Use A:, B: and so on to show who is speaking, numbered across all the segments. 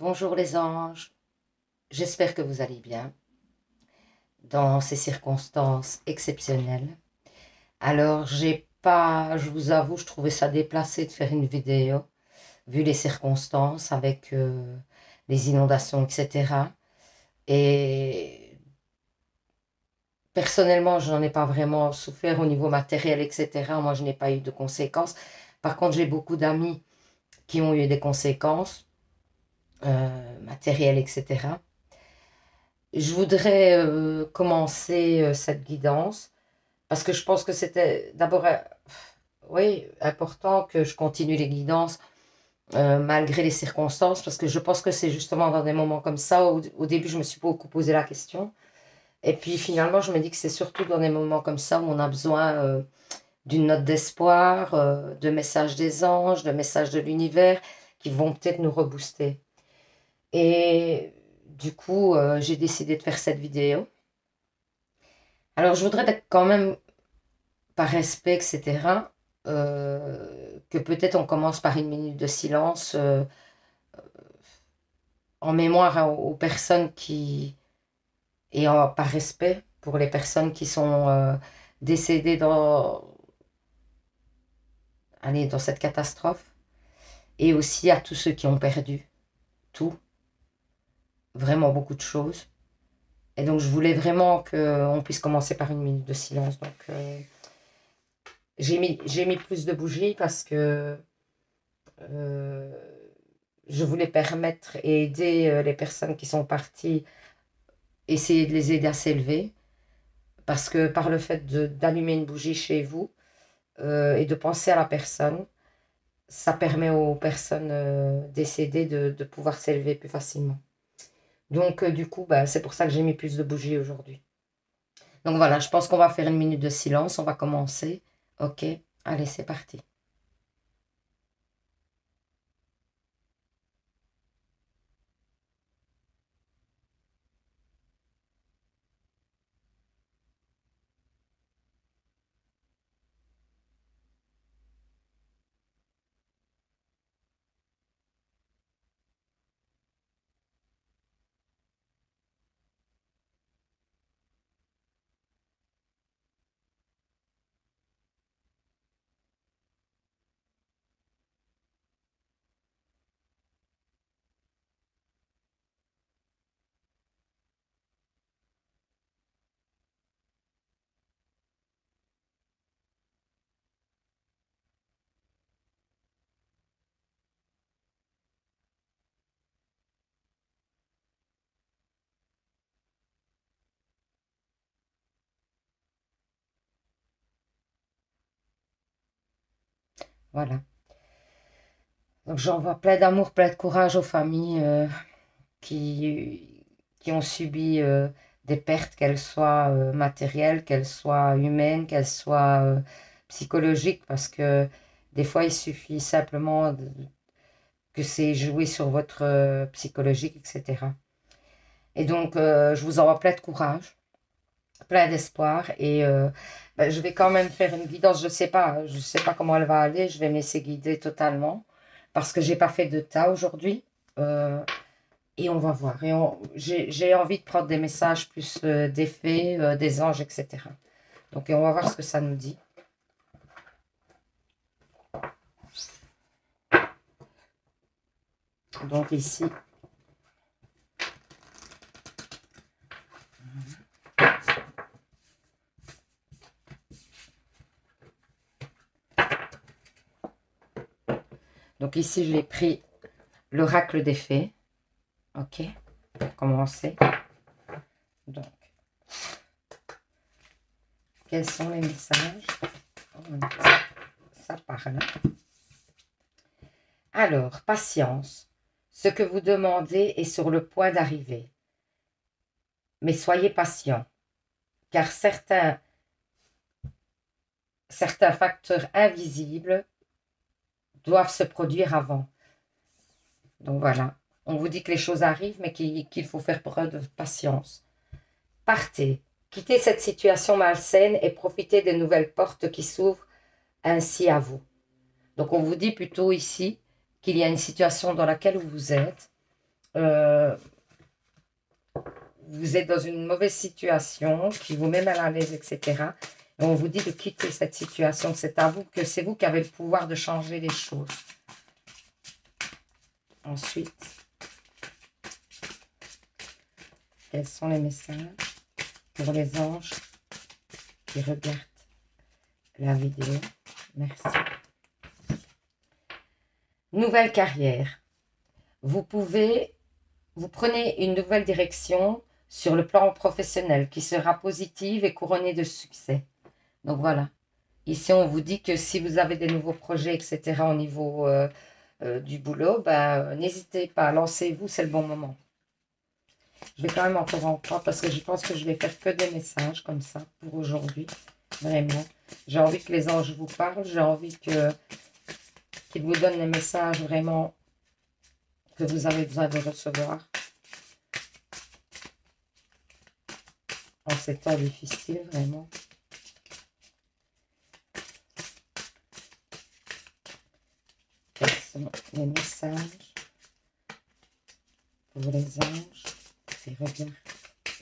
A: Bonjour les anges, j'espère que vous allez bien dans ces circonstances exceptionnelles. Alors je vous avoue, je trouvais ça déplacé de faire une vidéo, vu les circonstances avec les inondations, etc. Et personnellement, je n'en ai pas vraiment souffert au niveau matériel, etc. Moi, je n'ai pas eu de conséquences. Par contre, j'ai beaucoup d'amis qui ont eu des conséquences matérielles, etc. Je voudrais commencer cette guidance parce que je pense que c'était d'abord oui, important que je continue les guidances malgré les circonstances parce que je pense que c'est justement dans des moments comme ça, au début je me suis beaucoup posé la question et puis finalement je me dis que c'est surtout dans des moments comme ça où on a besoin d'une note d'espoir, de messages des anges, de messages de l'univers qui vont peut-être nous rebooster. Et du coup, j'ai décidé de faire cette vidéo. Alors, je voudrais quand même, par respect, etc., que peut-être on commence par une minute de silence en mémoire aux personnes qui, par respect pour les personnes qui sont décédées allez, dans cette catastrophe, et aussi à tous ceux qui ont perdu tout, vraiment beaucoup de choses. Et donc, je voulais vraiment qu'on puisse commencer par une minute de silence. Donc, j'ai mis plus de bougies parce que euh, je voulais permettre et aider les personnes qui sont parties, essayer de les aider à s'élever. Parce que par le fait d'allumer une bougie chez vous et de penser à la personne, ça permet aux personnes décédées de pouvoir s'élever plus facilement. Donc, du coup, bah, c'est pour ça que j'ai mis plus de bougies aujourd'hui. Donc voilà, je pense qu'on va faire une minute de silence. On va commencer. Ok, allez, c'est parti. Voilà. Donc j'envoie plein d'amour, plein de courage aux familles qui ont subi des pertes, qu'elles soient matérielles, qu'elles soient humaines, qu'elles soient psychologiques, parce que des fois il suffit simplement que c'est joué sur votre psychologique, etc. Et donc je vous envoie plein de courage, plein d'espoir, et ben, je vais quand même faire une guidance. Je sais pas comment elle va aller. Je vais me laisser guider totalement parce que j'ai pas fait de tas aujourd'hui. Et on va voir. J'ai envie de prendre des messages plus d'effets, des anges, etc. Donc, et on va voir ce que ça nous dit. Donc ici, j'ai pris l'oracle des fées. Ok, pour commencer. Donc, quels sont les messages? Ça parle. Alors, patience. Ce que vous demandez est sur le point d'arriver. Mais soyez patient, car certains facteurs invisibles doivent se produire avant. Donc voilà, on vous dit que les choses arrivent, mais qu'il faut faire preuve de patience. Partez, quittez cette situation malsaine et profitez des nouvelles portes qui s'ouvrent ainsi à vous. Donc on vous dit plutôt ici qu'il y a une situation dans laquelle vous êtes euh, vous êtes dans une mauvaise situation qui vous met mal à l'aise, etc. Et on vous dit de quitter cette situation. C'est à vous que c'est vous qui avez le pouvoir de changer les choses. Ensuite, quels sont les messages pour les anges qui regardent la vidéo? Merci. Nouvelle carrière. Vous prenez une nouvelle direction sur le plan professionnel qui sera positive et couronnée de succès. Donc voilà. Ici, on vous dit que si vous avez des nouveaux projets, etc. au niveau du boulot, n'hésitez pas, lancez-vous, c'est le bon moment. Je vais quand même encore en prendre parce que je pense que je vais faire que des messages comme ça pour aujourd'hui. Vraiment. J'ai envie que les anges vous parlent. J'ai envie qu'ils vous donnent les messages vraiment que vous avez besoin de recevoir. En ces temps difficiles, vraiment. Quels sont les messages pour les anges qui regardent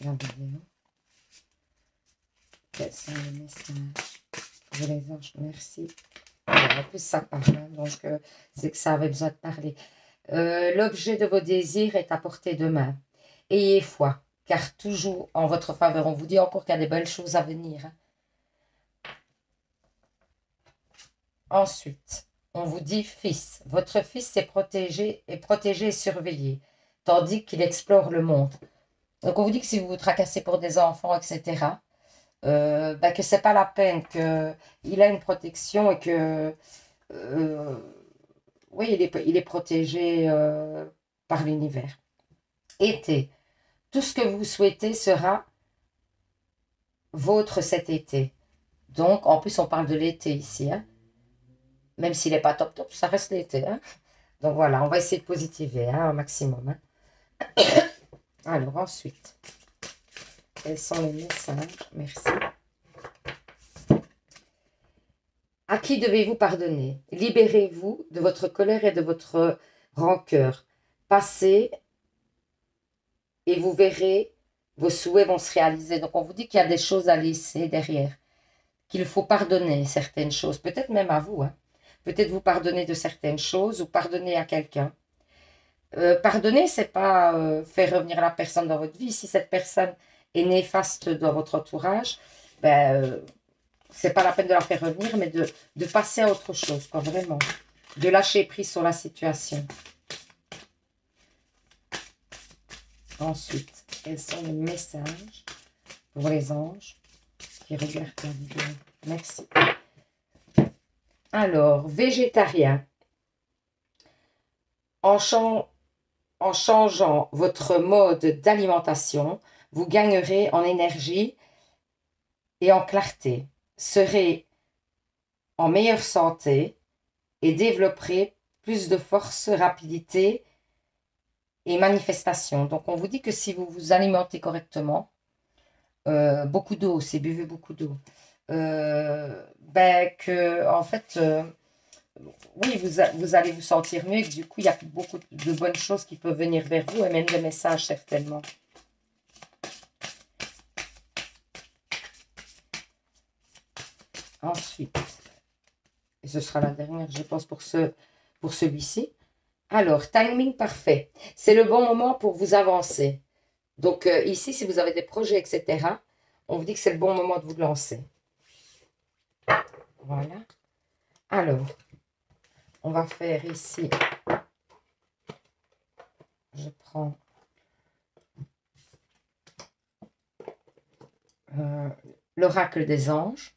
A: la vidéo? Quels sont les messages pour les anges? Merci. En plus, ça parle, hein, donc c'est que ça avait besoin de parler. L'objet de vos désirs est à portée de main. Ayez foi, car toujours en votre faveur. On vous dit encore qu'il y a des belles choses à venir. Hein. Ensuite, on vous dit fils. Votre fils est protégé et surveillé, tandis qu'il explore le monde. Donc, on vous dit que si vous vous tracassez pour des enfants, etc., que c'est pas la peine, qu'il a une protection et que oui, il est protégé par l'univers. Été. Tout ce que vous souhaitez sera vôtre cet été. Donc, en plus, on parle de l'été ici. Hein. Même s'il n'est pas top top, ça reste l'été. Hein. Donc voilà, on va essayer de positiver un maximum. Hein. Alors ensuite, quels sont les messages? Merci. À qui devez-vous pardonner? Libérez-vous de votre colère et de votre rancœur. Passez et vous verrez, vos souhaits vont se réaliser. Donc on vous dit qu'il y a des choses à laisser derrière, qu'il faut pardonner certaines choses, peut-être même à vous. Hein. Peut-être vous pardonner de certaines choses ou pardonner à quelqu'un. Pardonner, c'est pas faire revenir la personne dans votre vie. Si cette personne est néfaste dans votre entourage, c'est pas la peine de la faire revenir, mais de passer à autre chose, quoi, vraiment. De lâcher prise sur la situation. Ensuite, quels sont les messages pour les anges qui regardent la vidéo? Merci. Alors, végétarien. En changeant votre mode d'alimentation, vous gagnerez en énergie et en clarté, serez en meilleure santé et développerez plus de force, rapidité et manifestation. Donc, on vous dit que si vous vous alimentez correctement, beaucoup d'eau aussi, buvez beaucoup d'eau, en fait, oui, vous allez vous sentir mieux et que du coup, il y a beaucoup de bonnes choses qui peuvent venir vers vous et même des messages certainement. Ensuite, et ce sera la dernière, je pense, pour celui-ci. Alors, timing parfait. C'est le bon moment pour vous avancer. Donc, ici, si vous avez des projets, etc., on vous dit que c'est le bon moment de vous lancer. Voilà. Alors, on va faire ici, je prends l'oracle des anges.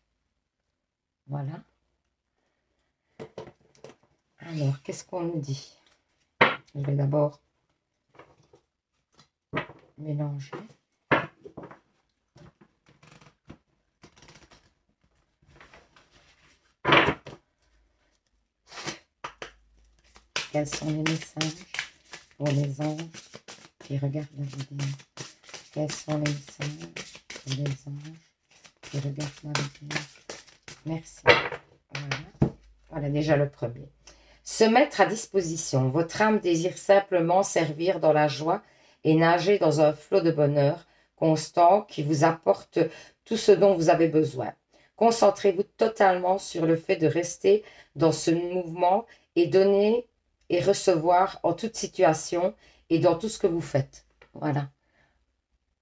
A: Voilà. Alors, qu'est-ce qu'on nous dit? Je vais d'abord mélanger. Quels sont les messages pour les anges qui regardent la vidéo? Quels sont les messages pour les anges qui regardent la vidéo? Merci. Voilà. Voilà déjà le premier. Se mettre à disposition. Votre âme désire simplement servir dans la joie et nager dans un flot de bonheur constant qui vous apporte tout ce dont vous avez besoin. Concentrez-vous totalement sur le fait de rester dans ce mouvement et donner et recevoir en toute situation et dans tout ce que vous faites. Voilà.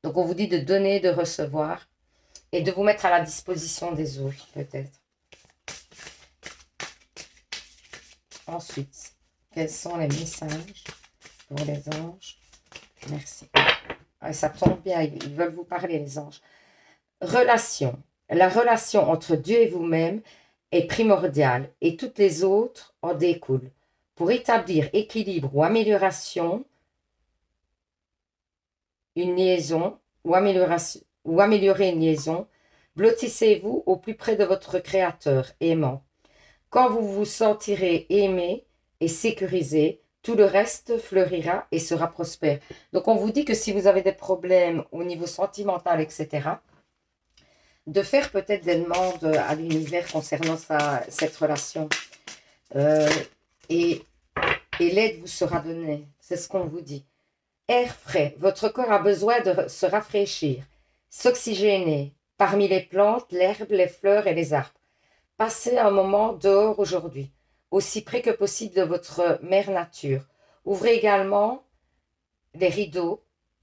A: Donc on vous dit de donner, de recevoir et de vous mettre à la disposition des autres peut-être. Ensuite, quels sont les messages pour les anges? Merci. Ah, ça tombe bien, ils veulent vous parler les anges. Relation. La relation entre Dieu et vous-même est primordiale et toutes les autres en découlent. Pour établir équilibre ou amélioration, une liaison ou améliorer une liaison, blottissez-vous au plus près de votre Créateur aimant. Quand vous vous sentirez aimé et sécurisé, tout le reste fleurira et sera prospère. Donc on vous dit que si vous avez des problèmes au niveau sentimental, etc., de faire peut-être des demandes à l'univers concernant cette relation. Et l'aide vous sera donnée. C'est ce qu'on vous dit. Air frais. Votre corps a besoin de se rafraîchir, s'oxygéner parmi les plantes, l'herbe, les fleurs et les arbres. Passez un moment dehors aujourd'hui, aussi près que possible de votre mère nature. Ouvrez également les rideaux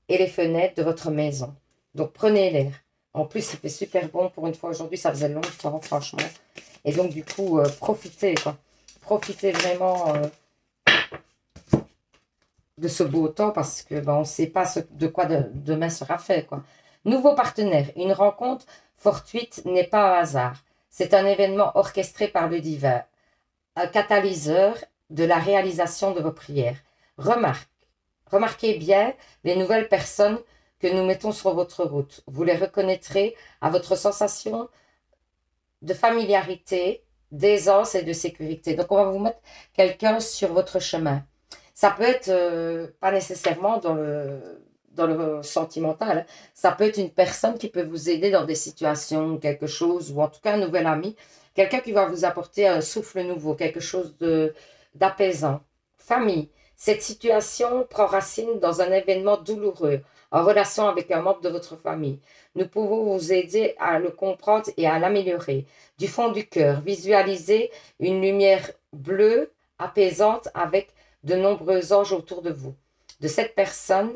A: et les fenêtres de votre maison. Donc prenez l'air. En plus, il fait super bon pour une fois aujourd'hui. Ça faisait longtemps, franchement. Et donc, du coup, profitez, quoi. Profitez vraiment de ce beau temps parce que on ne sait pas de quoi demain sera fait, quoi. Nouveau partenaire. Une rencontre fortuite n'est pas un hasard. C'est un événement orchestré par le divin. Un catalyseur de la réalisation de vos prières. Remarquez bien les nouvelles personnes que nous mettons sur votre route. Vous les reconnaîtrez à votre sensation de familiarité, d'aisance et de sécurité. Donc, on va vous mettre quelqu'un sur votre chemin. Ça peut être, pas nécessairement dans le sentimental, ça peut être une personne qui peut vous aider dans des situations, quelque chose, ou en tout cas un nouvel ami, quelqu'un qui va vous apporter un souffle nouveau, quelque chose d'apaisant. Famille. Cette situation prend racine dans un événement douloureux, en relation avec un membre de votre famille. Nous pouvons vous aider à le comprendre et à l'améliorer. Du fond du cœur, visualisez une lumière bleue apaisante avec de nombreux anges autour de vous, de cette personne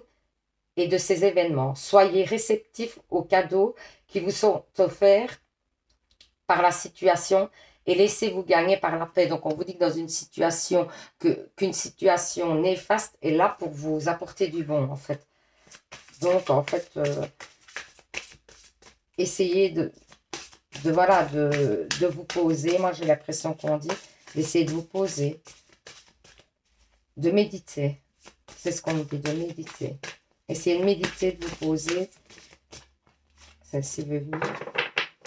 A: et de ces événements. Soyez réceptifs aux cadeaux qui vous sont offerts par la situation et laissez-vous gagner par la paix. Donc, on vous dit que dans une situation, qu'une situation néfaste est là pour vous apporter du bon, en fait. Donc, en fait, essayez de vous poser. Moi, j'ai l'impression qu'on dit d'essayer de vous poser, de méditer. C'est ce qu'on nous dit, de méditer. Essayez de méditer, de vous poser. Celle-ci veut venir.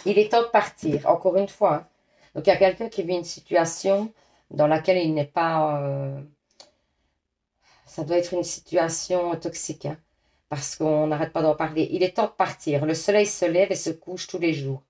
A: Il est temps de partir, encore une fois. Hein. Donc, il y a quelqu'un qui vit une situation dans laquelle il n'est pas... ça doit être une situation toxique, hein, parce qu'on n'arrête pas d'en parler. Il est temps de partir. Le soleil se lève et se couche tous les jours.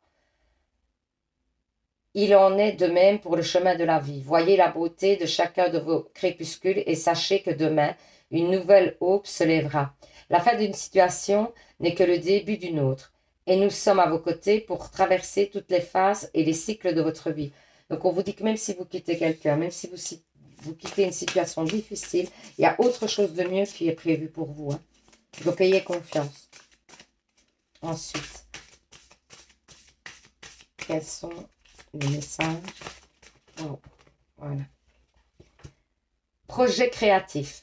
A: Il en est de même pour le chemin de la vie. Voyez la beauté de chacun de vos crépuscules et sachez que demain, une nouvelle aube se lèvera. La fin d'une situation n'est que le début d'une autre. Et nous sommes à vos côtés pour traverser toutes les phases et les cycles de votre vie. Donc, on vous dit que même si vous quittez quelqu'un, même si vous quittez une situation difficile, il y a autre chose de mieux qui est prévu pour vous. Hein. Donc, ayez confiance. Ensuite, quels sont les messages? Oh, voilà. Projet créatif.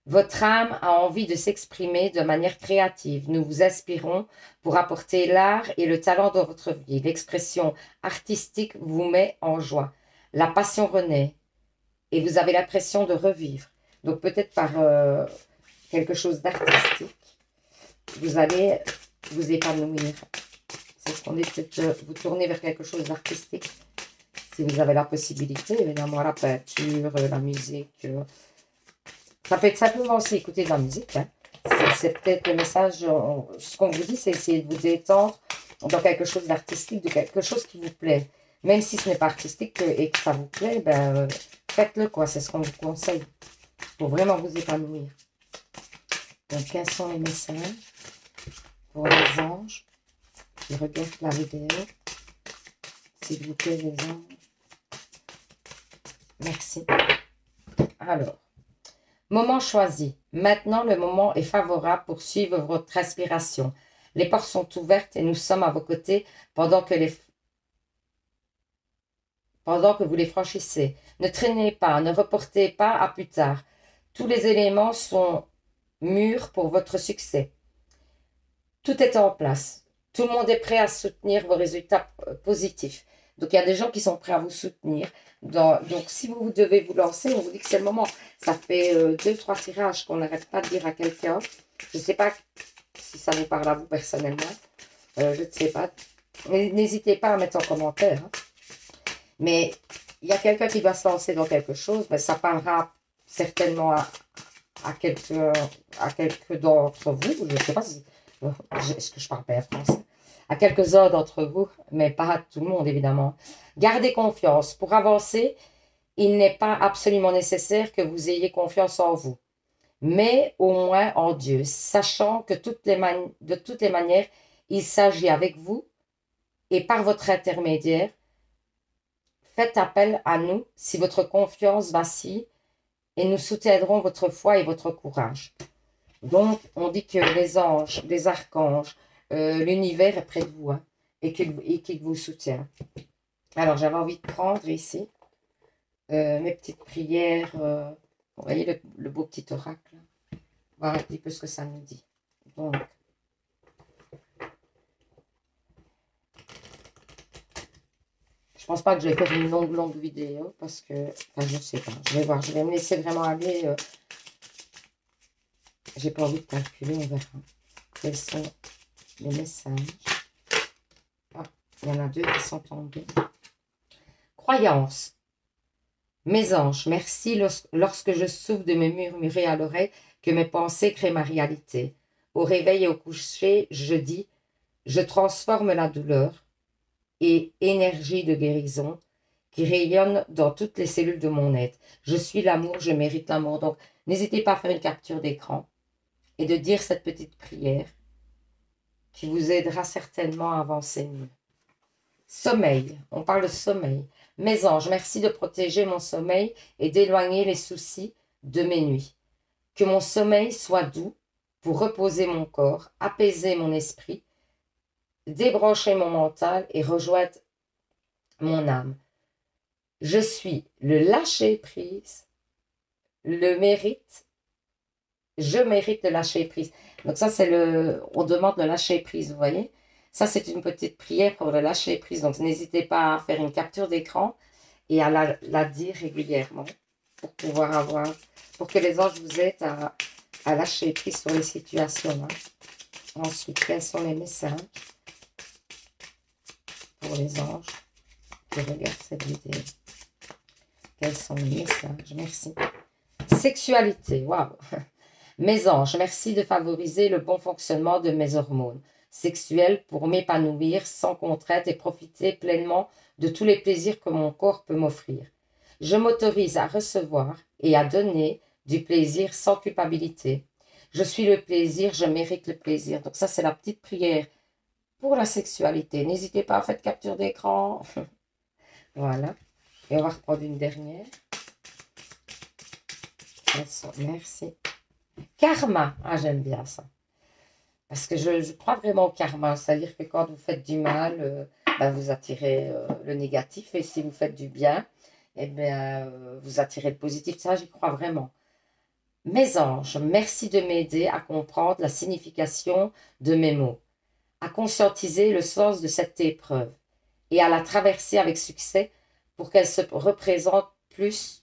A: Votre âme a envie de s'exprimer de manière créative. Nous vous inspirons pour apporter l'art et le talent dans votre vie. L'expression artistique vous met en joie. La passion renaît et vous avez l'impression de revivre. Donc peut-être par quelque chose d'artistique, vous allez vous épanouir. C'est ce qu'on dit, peut-être vous tourner vers quelque chose d'artistique. Si vous avez la possibilité, évidemment, la peinture, la musique... Ça peut être simplement aussi écouter de la musique. Hein. C'est peut-être le message, ce qu'on vous dit, c'est essayer de vous détendre dans quelque chose d'artistique, de quelque chose qui vous plaît. Même si ce n'est pas artistique et que ça vous plaît, ben, faites-le, quoi. C'est ce qu'on vous conseille pour vraiment vous épanouir. Donc, quels sont les messages pour les anges qui regardent la vidéo? S'il vous plaît, les anges. Merci. Alors, moment choisi. Maintenant, le moment est favorable pour suivre votre respiration. Les portes sont ouvertes et nous sommes à vos côtés pendant que vous les franchissez. Ne traînez pas, ne reportez pas à plus tard. Tous les éléments sont mûrs pour votre succès. Tout est en place. Tout le monde est prêt à soutenir vos résultats positifs. Donc, il y a des gens qui sont prêts à vous soutenir. Donc, si vous devez vous lancer, on vous dit que c'est le moment. Ça fait 2-3 tirages qu'on n'arrête pas de dire à quelqu'un. Je ne sais pas si ça vous parle à vous personnellement. Je ne sais pas. N'hésitez pas à mettre en commentaire. Hein. Mais il y a quelqu'un qui va se lancer dans quelque chose. Mais ça parlera certainement à quelques d'entre vous. Je ne sais pas si... Est-ce que je parle bien français? À quelques-uns d'entre vous, mais pas à tout le monde, évidemment. Gardez confiance. Pour avancer, il n'est pas absolument nécessaire que vous ayez confiance en vous, mais au moins en Dieu, sachant que de toutes les manières, il s'agit avec vous et par votre intermédiaire. Faites appel à nous si votre confiance vacille et nous soutiendrons votre foi et votre courage. Donc, on dit que les anges, les archanges, l'univers est près de vous hein, et qu'il vous soutient. Alors, j'avais envie de prendre ici mes petites prières. Vous voyez le beau petit oracle. Voir un petit peu ce que ça nous dit. Donc, je pense pas que je vais faire une longue vidéo parce que, enfin, je ne sais pas. Je vais voir. Je vais me laisser vraiment aller. J'ai pas envie de calculer. On verra. Quels sont les messages? Ah, il y en a 2 qui sont tombés. Croyance. Mes anges, merci lorsque je souffre de me murmurer à l'oreille que mes pensées créent ma réalité. Au réveil et au coucher, je dis, je transforme la douleur et énergie de guérison qui rayonne dans toutes les cellules de mon être. Je suis l'amour, je mérite l'amour. Donc, n'hésitez pas à faire une capture d'écran et de dire cette petite prière qui vous aidera certainement à avancer mieux. Sommeil, on parle de sommeil. Mes anges, merci de protéger mon sommeil et d'éloigner les soucis de mes nuits. Que mon sommeil soit doux pour reposer mon corps, apaiser mon esprit, débrancher mon mental et rejoindre mon âme. Je suis le lâcher-prise, le mérite, je mérite le lâcher-prise. Donc ça, on demande le lâcher-prise, vous voyez. Ça, c'est une petite prière pour le lâcher-prise. Donc, n'hésitez pas à faire une capture d'écran et à la dire régulièrement pour que les anges vous aident à lâcher prise sur les situations. Hein. Ensuite, quels sont les messages pour les anges qui regardent cette vidéo? Quels sont les messages? Merci. Sexualité, waouh! Mes anges, merci de favoriser le bon fonctionnement de mes hormones sexuelles pour m'épanouir sans contrainte et profiter pleinement de tous les plaisirs que mon corps peut m'offrir. Je m'autorise à recevoir et à donner du plaisir sans culpabilité. Je suis le plaisir, je mérite le plaisir. Donc ça, c'est la petite prière pour la sexualité. N'hésitez pas à faire capture d'écran. Voilà. Et on va reprendre une dernière. Merci. Karma. Ah, j'aime bien ça. Parce que je crois vraiment au karma. C'est-à-dire que quand vous faites du mal, vous attirez le négatif. Et si vous faites du bien, eh bien, vous attirez le positif. Ça, j'y crois vraiment. Mes anges, merci de m'aider à comprendre la signification de mes mots, à conscientiser le sens de cette épreuve et à la traverser avec succès pour qu'elle se représente plus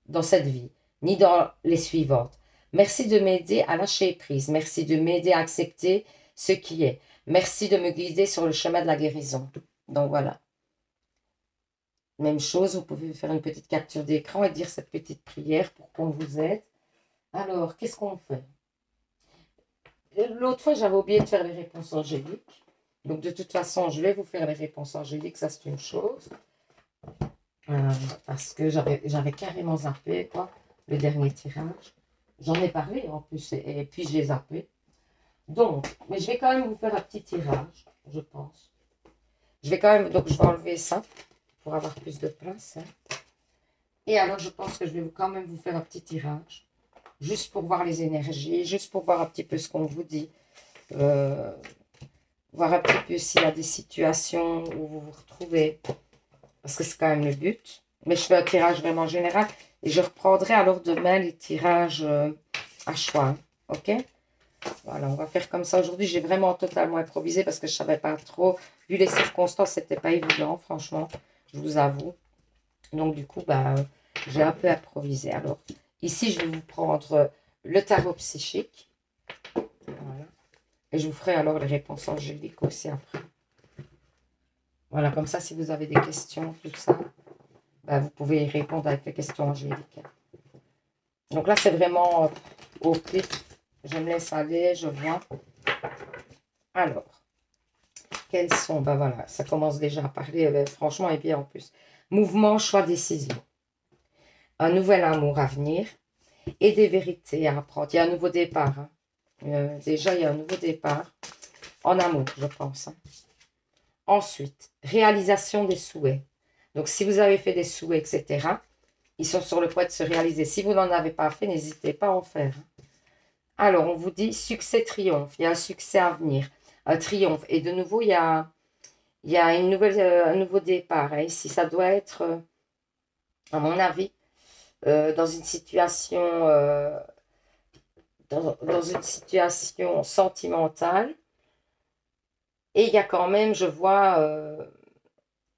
A: dans cette vie, ni dans les suivantes. Merci de m'aider à lâcher prise. Merci de m'aider à accepter ce qui est. Merci de me guider sur le chemin de la guérison. Donc voilà. Même chose, vous pouvez faire une petite capture d'écran et dire cette petite prière pour qu'on vous aide. Alors, qu'est-ce qu'on fait? L'autre fois, j'avais oublié de faire les réponses angéliques. Donc, de toute façon, je vais vous faire les réponses angéliques. Ça, c'est une chose. Parce que j'avais carrément zappé, quoi, le dernier tirage. J'en ai parlé en plus, et puis j'ai zappé. Donc, mais je vais quand même vous faire un petit tirage, je pense. Je vais quand même, donc je vais enlever ça pour avoir plus de place, hein. Et alors, je pense que je vais quand même vous faire un petit tirage, juste pour voir les énergies, juste pour voir un petit peu ce qu'on vous dit. Euh, Voir un petit peu s'il y a des situations où vous vous retrouvez, parce que c'est quand même le but. Mais je fais un tirage vraiment général et je reprendrai alors demain les tirages à choix, hein. Ok? Voilà, on va faire comme ça. Aujourd'hui, j'ai vraiment totalement improvisé parce que je ne savais pas trop. Vu les circonstances, c'était pas évident, franchement, je vous avoue. Donc, du coup, bah, j'ai un peu improvisé. Alors, ici, je vais vous prendre le tarot psychique. Voilà. Et je vous ferai alors les réponses angéliques aussi après. Voilà, comme ça, si vous avez des questions, tout ça, bah, vous pouvez y répondre avec les questions angéliques. Donc là, c'est vraiment au pif. Je me laisse aller, je vois. Alors, quels sont, ben voilà, ça commence déjà à parler, franchement, et bien en plus. Mouvement, choix, décision. Un nouvel amour à venir et des vérités à apprendre. Il y a un nouveau départ, hein. Déjà, il y a un nouveau départ en amour, je pense, hein. Ensuite, réalisation des souhaits. Donc, si vous avez fait des souhaits, etc., ils sont sur le point de se réaliser. Si vous n'en avez pas fait, n'hésitez pas à en faire, hein. Alors, on vous dit succès, triomphe. Il y a un succès à venir, un triomphe. Et de nouveau, il y a une nouvelle, un nouveau départ, hein. Ici, ça doit être, à mon avis, dans une situation, dans une situation sentimentale. Et il y a quand même, je vois,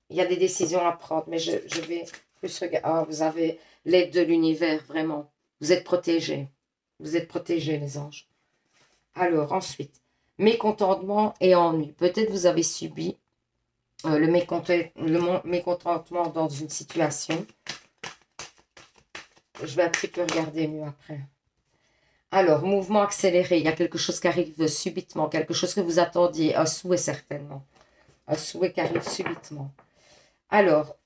A: il y a des décisions à prendre. Mais je vais plus regarder. Ah, vous avez l'aide de l'univers, vraiment. Vous êtes protégés. Vous êtes protégés, les anges. Alors, ensuite, mécontentement et ennui. Peut-être vous avez subi le mécontentement dans une situation. Je vais un petit peu regarder mieux après. Alors, mouvement accéléré. Il y a quelque chose qui arrive subitement, quelque chose que vous attendiez, un souhait certainement. Un souhait qui arrive subitement. Alors,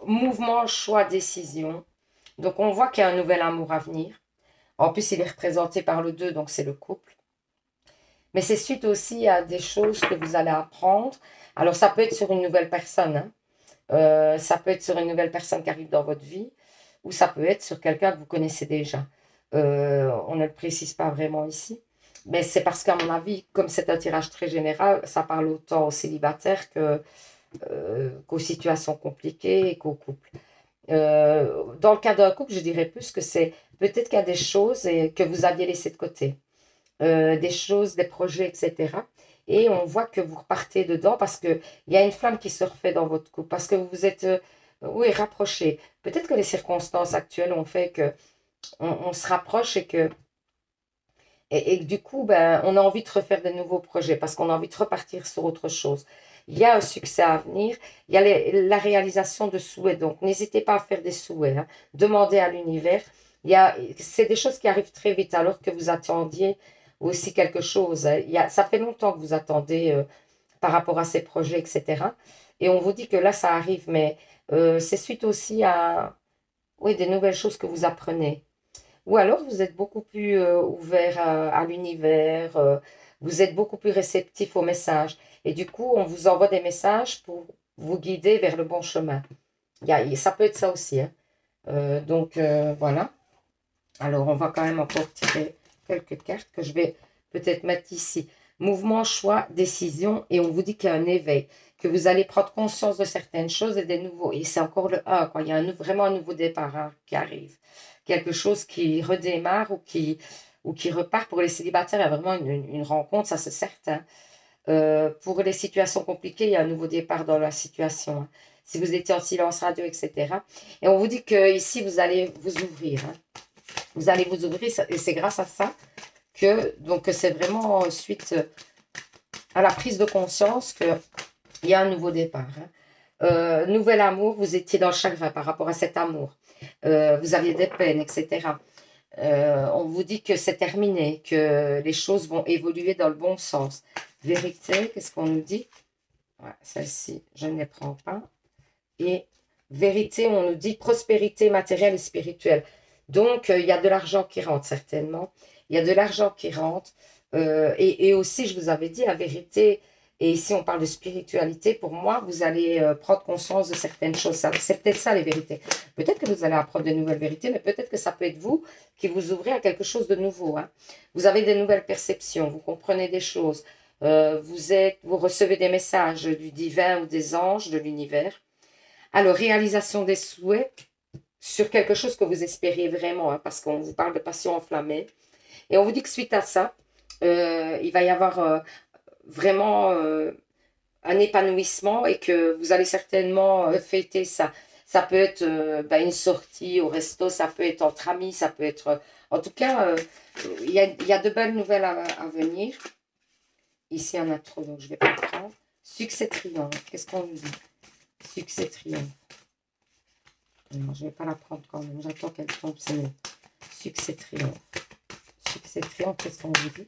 A: mouvement, choix, décision. Donc, on voit qu'il y a un nouvel amour à venir. En plus, il est représenté par le 2, donc c'est le couple. Mais c'est suite aussi à des choses que vous allez apprendre. Alors, ça peut être sur une nouvelle personne, hein. Ça peut être sur une nouvelle personne qui arrive dans votre vie, ou ça peut être sur quelqu'un que vous connaissez déjà. On ne le précise pas vraiment ici. Mais c'est parce qu'à mon avis, comme c'est un tirage très général, ça parle autant aux célibataires qu'aux situations compliquées et qu'aux couples. Dans le cas d'un couple, je dirais plus que c'est peut-être qu'il y a des choses que vous aviez laissées de côté. Des choses, des projets, etc. Et on voit que vous repartez dedans parce qu'il y a une flamme qui se refait dans votre couple, parce que vous vous êtes, oui, rapprochés. Peut-être que les circonstances actuelles ont fait que on se rapproche et que du coup, ben, on a envie de refaire de nouveaux projets parce qu'on a envie de repartir sur autre chose. Il y a un succès à venir, il y a la réalisation de souhaits. Donc, n'hésitez pas à faire des souhaits, hein. Demandez à l'univers. C'est des choses qui arrivent très vite alors que vous attendiez aussi quelque chose, hein. Ça fait longtemps que vous attendez par rapport à ces projets, etc. Et on vous dit que là, ça arrive, mais c'est suite aussi à oui, des nouvelles choses que vous apprenez. Ou alors, vous êtes beaucoup plus ouvert à l'univers, vous êtes beaucoup plus réceptif aux messages. Et du coup, on vous envoie des messages pour vous guider vers le bon chemin. Ça peut être ça aussi, hein. Donc, voilà. Alors, on va quand même encore tirer quelques cartes que je vais peut-être mettre ici. Mouvement, choix, décision. Et on vous dit qu'il y a un éveil, que vous allez prendre conscience de certaines choses et des nouveaux. Et c'est encore le 1, quoi. Il y a vraiment un nouveau départ, hein, qui arrive. Quelque chose qui redémarre ou qui repart. Pour les célibataires, il y a vraiment une rencontre, ça c'est certain. Pour les situations compliquées, il y a un nouveau départ dans la situation, hein. Si vous étiez en silence radio, etc. Et on vous dit que ici vous allez vous ouvrir, hein. Vous allez vous ouvrir et c'est grâce à ça que donc c'est vraiment suite à la prise de conscience qu'il y a un nouveau départ, hein. Nouvel amour, vous étiez dans le chagrin par rapport à cet amour. Vous aviez des peines, etc. On vous dit que c'est terminé, que les choses vont évoluer dans le bon sens. Vérité, qu'est-ce qu'on nous dit? Ouais, celle-ci, je ne les prends pas. Et vérité, on nous dit prospérité matérielle et spirituelle. Donc, il y a de l'argent qui rentre certainement. Il y a de l'argent qui rentre. Et aussi, je vous avais dit, la vérité, et ici on parle de spiritualité, pour moi, vous allez prendre conscience de certaines choses. C'est peut-être ça les vérités. Peut-être que vous allez apprendre de nouvelles vérités, mais peut-être que ça peut être vous qui vous ouvrez à quelque chose de nouveau. Hein. Vous avez des nouvelles perceptions, vous comprenez des choses. Vous recevez des messages du divin ou des anges de l'univers. Alors, réalisation des souhaits sur quelque chose que vous espériez vraiment, hein, parce qu'on vous parle de passion enflammée. Et on vous dit que suite à ça, il va y avoir vraiment un épanouissement et que vous allez certainement fêter ça. Ça peut être une sortie au resto, ça peut être entre amis, ça peut être... en tout cas, il y a de belles nouvelles à venir. Ici, il y en a trop, donc je ne vais pas le prendre. Succès triomphe. Qu'est-ce qu'on nous dit? Succès triomphe. Non, je ne vais pas la prendre quand même. J'attends qu'elle tombe, c'est mieux. Succès triomphe. Succès triomphe, qu'est-ce qu'on vous dit?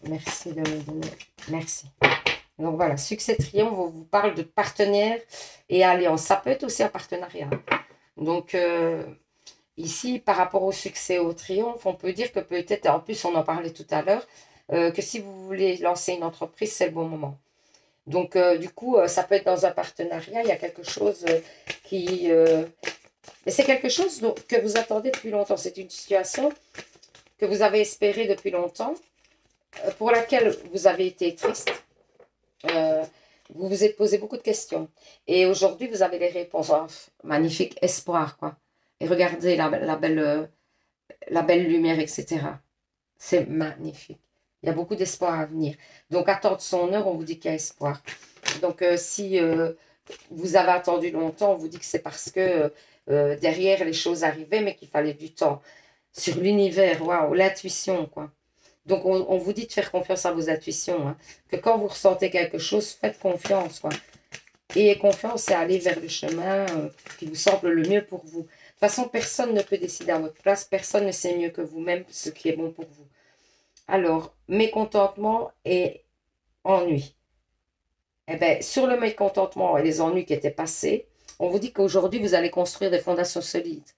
A: Merci de me donner. Merci. Donc voilà, succès triomphe, on vous parle de partenaires et alliances. Ça peut être aussi un partenariat. Donc ici, par rapport au succès, au triomphe, on peut dire que peut-être, en plus on en parlait tout à l'heure, que si vous voulez lancer une entreprise, c'est le bon moment. Donc du coup, ça peut être dans un partenariat, il y a quelque chose qui... mais c'est quelque chose que vous attendez depuis longtemps. C'est une situation que vous avez espérée depuis longtemps, pour laquelle vous avez été triste. Vous vous êtes posé beaucoup de questions. Et aujourd'hui, vous avez les réponses. Oh, magnifique espoir, quoi. Et regardez la belle lumière, etc. C'est magnifique. Il y a beaucoup d'espoir à venir. Donc, attendre son heure, on vous dit qu'il y a espoir. Donc, si vous avez attendu longtemps, on vous dit que c'est parce que derrière, les choses arrivaient, mais qu'il fallait du temps. Sur l'univers, waouh, l'intuition, quoi. Donc, on vous dit de faire confiance à vos intuitions. Hein. Que quand vous ressentez quelque chose, faites confiance, quoi. Ayez confiance et allez vers le chemin qui vous semble le mieux pour vous. De toute façon, personne ne peut décider à votre place. Personne ne sait mieux que vous-même ce qui est bon pour vous. Alors, mécontentement et ennui. Eh bien, sur le mécontentement et les ennuis qui étaient passés, on vous dit qu'aujourd'hui, vous allez construire des fondations solides.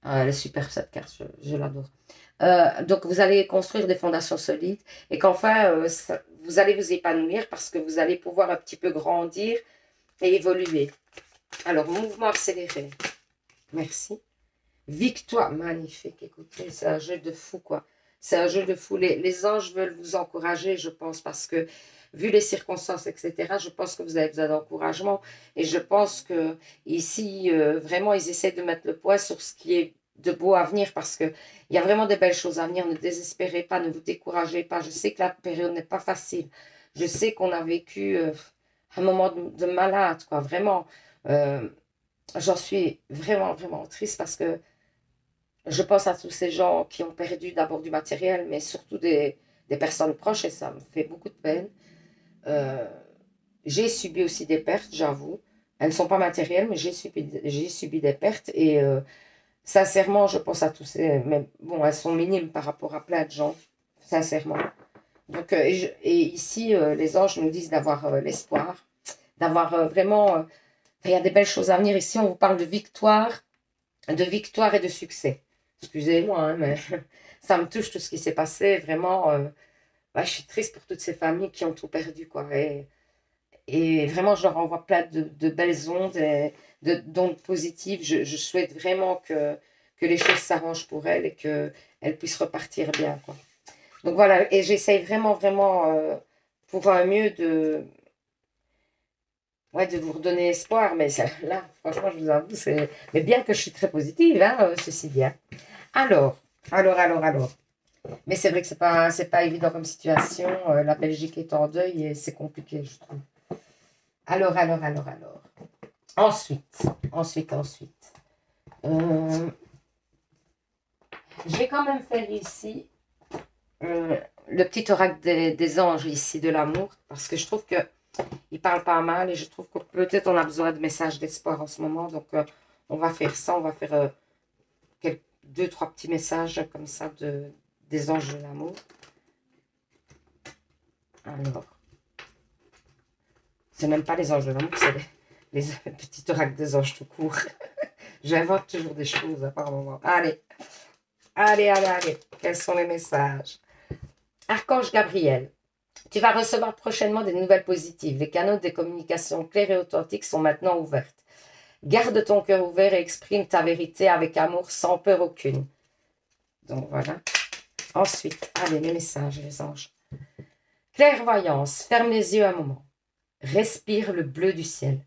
A: Ah, elle est super, cette carte, je l'adore. Donc, vous allez construire des fondations solides et qu'enfin, vous allez vous épanouir parce que vous allez pouvoir un petit peu grandir et évoluer. Alors, mouvement accéléré. Merci. Victoire, magnifique. Écoutez, c'est un jeu de fou, quoi. C'est un jeu de fou. Les anges veulent vous encourager, je pense, parce que, vu les circonstances, etc., je pense que vous avez besoin d'encouragement. Et je pense que ici, vraiment, ils essaient de mettre le poids sur ce qui est de beau à venir, parce qu'il y a vraiment de belles choses à venir. Ne désespérez pas, ne vous découragez pas. Je sais que la période n'est pas facile. Je sais qu'on a vécu un moment de malade, quoi, vraiment. J'en suis vraiment, vraiment triste parce que je pense à tous ces gens qui ont perdu d'abord du matériel, mais surtout des personnes proches, et ça me fait beaucoup de peine. Euh, j'ai subi aussi des pertes, j'avoue. Elles ne sont pas matérielles, mais j'ai subi des pertes. Et sincèrement, je pense à tous ces... Mais bon, elles sont minimes par rapport à plein de gens, sincèrement. Donc, et ici, les anges nous disent d'avoir l'espoir, d'avoir vraiment... il y a des belles choses à venir. Ici, on vous parle de victoire et de succès. Excusez-moi, hein, mais ça me touche tout ce qui s'est passé. Vraiment, je suis triste pour toutes ces familles qui ont tout perdu, quoi. Et vraiment, je leur envoie plein de belles ondes et d'ondes positives. Je souhaite vraiment que les choses s'arrangent pour elles et qu'elles puissent repartir bien, quoi. Donc voilà, et j'essaye vraiment, vraiment, pour un mieux de vous redonner espoir. Mais ça, là, franchement, je vous avoue, c'est... Mais bien que je suis très positive, hein, ceci dit. Hein. Alors. Mais c'est vrai que c'est pas évident comme situation. La Belgique est en deuil et c'est compliqué, je trouve. Alors. Ensuite. Je vais quand même faire ici le petit oracle des anges ici de l'amour, parce que je trouve que il parle pas mal et je trouve que peut-être on a besoin de messages d'espoir en ce moment. Donc, on va faire ça. On va faire deux, trois petits messages comme ça des anges de l'amour. Alors, c'est même pas les anges de l'amour, les petits oracles des anges tout court. J'invente toujours des choses à par moment. Allez, allez. Quels sont les messages? Archange Gabriel, tu vas recevoir prochainement des nouvelles positives. Les canaux de communication clairs et authentiques sont maintenant ouverts. Garde ton cœur ouvert et exprime ta vérité avec amour, sans peur aucune. Donc voilà. Ensuite, allez, les messages, les anges. Clairvoyance, ferme les yeux un moment. Respire le bleu du ciel.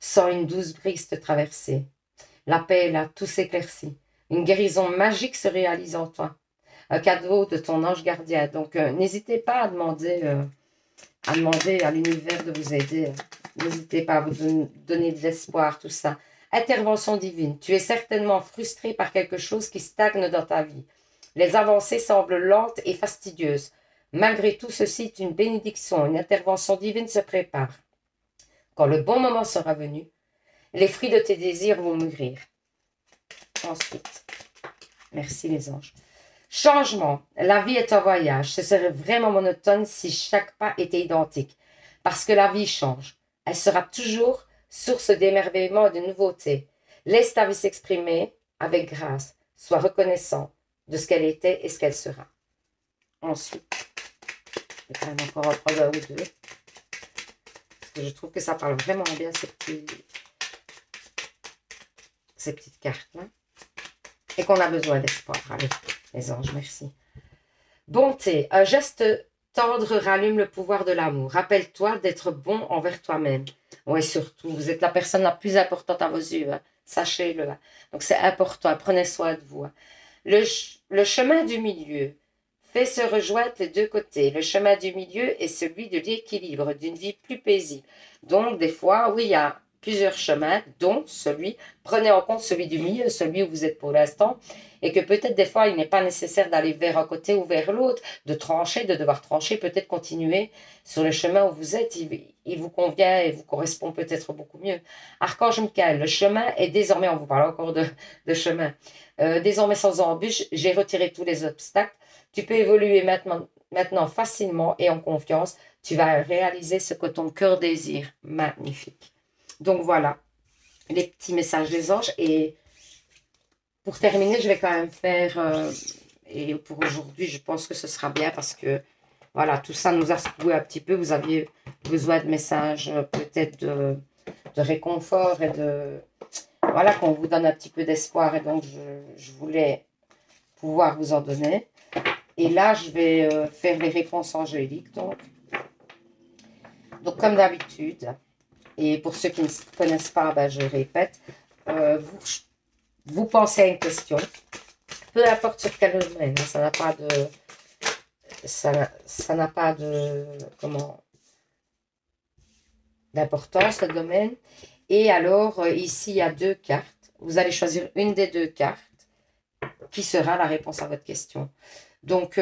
A: Sens une douce brise te traverser. La paix est là, tout s'éclaircit. Une guérison magique se réalise en toi. Un cadeau de ton ange gardien. Donc, n'hésitez pas à demander à l'univers de vous aider. N'hésitez pas à vous donner de l'espoir, tout ça. Intervention divine. Tu es certainement frustré par quelque chose qui stagne dans ta vie. Les avancées semblent lentes et fastidieuses. Malgré tout, ceci est une bénédiction. Une intervention divine se prépare. Quand le bon moment sera venu, les fruits de tes désirs vont mûrir. Ensuite, merci les anges. Changement. La vie est un voyage. Ce serait vraiment monotone si chaque pas était identique. Parce que la vie change. Elle sera toujours source d'émerveillement et de nouveautés. Laisse ta vie s'exprimer avec grâce. Sois reconnaissant de ce qu'elle était et ce qu'elle sera. Ensuite, je vais quand même encore en prendre un ou deux. Parce que je trouve que ça parle vraiment bien ces petites cartes-là. Et qu'on a besoin d'espoir. Allez, les anges, merci. Bonté, un geste tendre rallume le pouvoir de l'amour. Rappelle-toi d'être bon envers toi-même. Oui, surtout, vous êtes la personne la plus importante à vos yeux. Hein. Sachez-le. Hein. Donc, c'est important. Prenez soin de vous. Hein. Le chemin du milieu fait se rejoindre les deux côtés. Le chemin du milieu est celui de l'équilibre, d'une vie plus paisible. Donc, des fois, oui, il y a plusieurs chemins, dont prenez en compte celui du milieu, celui où vous êtes pour l'instant, et que peut-être des fois, il n'est pas nécessaire d'aller vers un côté ou vers l'autre, de devoir trancher, peut-être continuer sur le chemin où vous êtes, il vous convient et vous correspond peut-être beaucoup mieux. Archange Michael, le chemin est désormais, on vous parle encore de chemin, désormais sans embûche, j'ai retiré tous les obstacles, tu peux évoluer maintenant facilement et en confiance, tu vas réaliser ce que ton cœur désire. Magnifique. Donc voilà, les petits messages des anges. Et pour terminer, je vais quand même faire, et pour aujourd'hui, je pense que ce sera bien parce que, voilà, tout ça nous a secoué un petit peu. Vous aviez besoin de messages peut-être de réconfort et voilà, qu'on vous donne un petit peu d'espoir. Et donc, je voulais pouvoir vous en donner. Et là, je vais faire les réponses angéliques. Donc comme d'habitude, et pour ceux qui ne connaissent pas, ben, je répète, vous pensez à une question, peu importe sur quel domaine, ça n'a pas de d'importance le domaine. Et alors, ici, il y a deux cartes. Vous allez choisir une des deux cartes qui sera la réponse à votre question. Donc,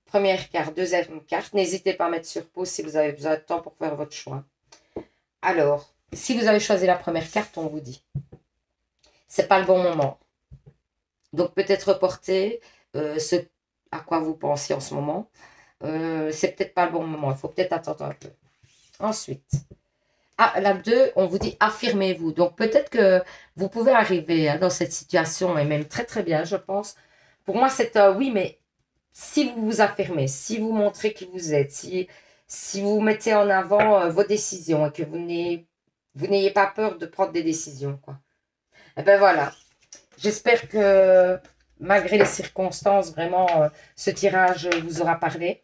A: première carte, deuxième carte. N'hésitez pas à mettre sur pause si vous avez besoin de temps pour faire votre choix. Alors, si vous avez choisi la première carte, on vous dit, c'est pas le bon moment. Donc, peut-être reporter ce à quoi vous pensez en ce moment. C'est peut-être pas le bon moment. Il faut peut-être attendre un peu. Ensuite, la 2, on vous dit affirmez-vous. Donc, peut-être que vous pouvez arriver dans cette situation, et même très très bien, je pense. Pour moi, c'est un oui, mais si vous vous affirmez, si vous montrez qui vous êtes, si vous mettez en avant vos décisions et que vous n'ayez pas peur de prendre des décisions, quoi. Et ben voilà. J'espère que malgré les circonstances, vraiment, ce tirage vous aura parlé,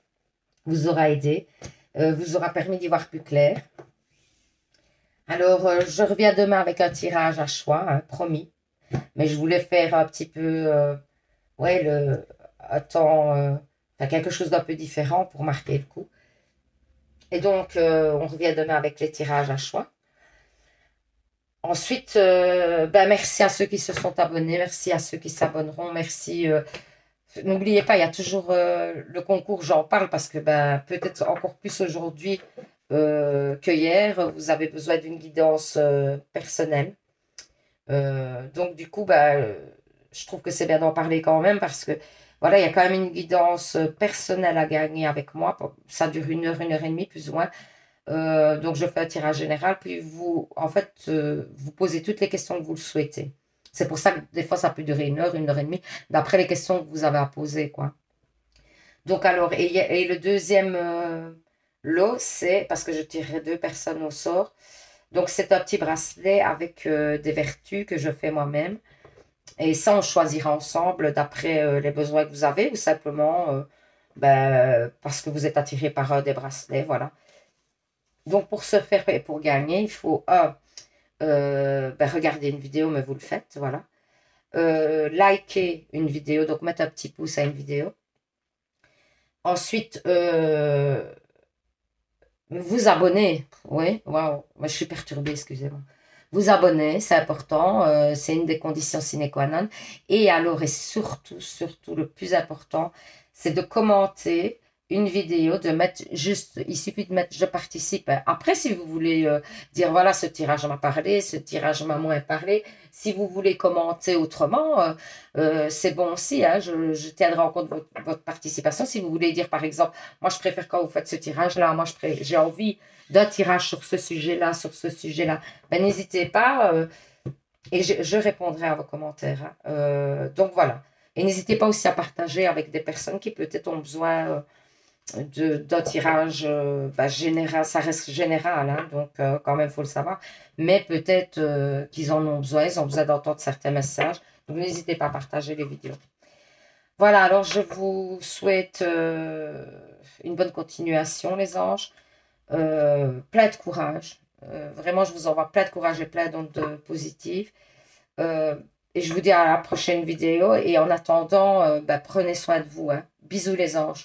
A: vous aura aidé, vous aura permis d'y voir plus clair. Alors, je reviens demain avec un tirage à choix, hein, promis. Mais je voulais faire un petit peu, quelque chose d'un peu différent pour marquer le coup. Et donc, on revient demain avec les tirages à choix. Ensuite, merci à ceux qui se sont abonnés, merci à ceux qui s'abonneront, merci. N'oubliez pas, il y a toujours le concours, j'en parle parce que peut-être encore plus aujourd'hui que hier, vous avez besoin d'une guidance personnelle. Donc du coup, je trouve que c'est bien d'en parler quand même parce que voilà, il y a quand même une guidance personnelle à gagner avec moi. Ça dure 1 heure et demie plus ou moins. Donc, je fais un tirage général, puis vous, en fait, vous posez toutes les questions que vous le souhaitez. C'est pour ça que des fois, ça peut durer 1 heure et demie, d'après les questions que vous avez à poser, quoi. Donc, alors, et le deuxième lot, c'est parce que je tirerai 2 personnes au sort. Donc, c'est un petit bracelet avec des vertus que je fais moi-même. Et ça, on choisira ensemble d'après les besoins que vous avez ou simplement parce que vous êtes attiré par un des bracelets, voilà. Donc, pour ce faire et pour gagner, il faut, regarder une vidéo, mais vous le faites, voilà. Liker une vidéo, donc mettre un petit pouce à une vidéo. Ensuite, vous abonner. Oui, waouh, moi je suis perturbée, excusez-moi. Vous abonner, c'est important, c'est une des conditions sine qua non. Et alors, et surtout, surtout, le plus important, c'est de commenter une vidéo, de mettre juste, il suffit de mettre je participe. Après, si vous voulez dire voilà, ce tirage m'a parlé, ce tirage m'a moins parlé, si vous voulez commenter autrement, c'est bon aussi, hein, je tiendrai en compte votre participation. Si vous voulez dire par exemple, moi je préfère quand vous faites ce tirage-là, moi j'ai envie d'un tirage sur ce sujet-là, ben, n'hésitez pas et je répondrai à vos commentaires, hein. Donc voilà. Et n'hésitez pas aussi à partager avec des personnes qui peut-être ont besoin d'un tirage général, ça reste général, hein, donc quand même, il faut le savoir. Mais peut-être qu'ils en ont besoin, ils ont besoin d'entendre certains messages. Donc n'hésitez pas à partager les vidéos. Voilà, alors je vous souhaite une bonne continuation, les anges. Plein de courage. Vraiment, je vous envoie plein de courage et plein d'ondes positives. Euh, et je vous dis à la prochaine vidéo. Et en attendant, prenez soin de vous, hein. Bisous les anges.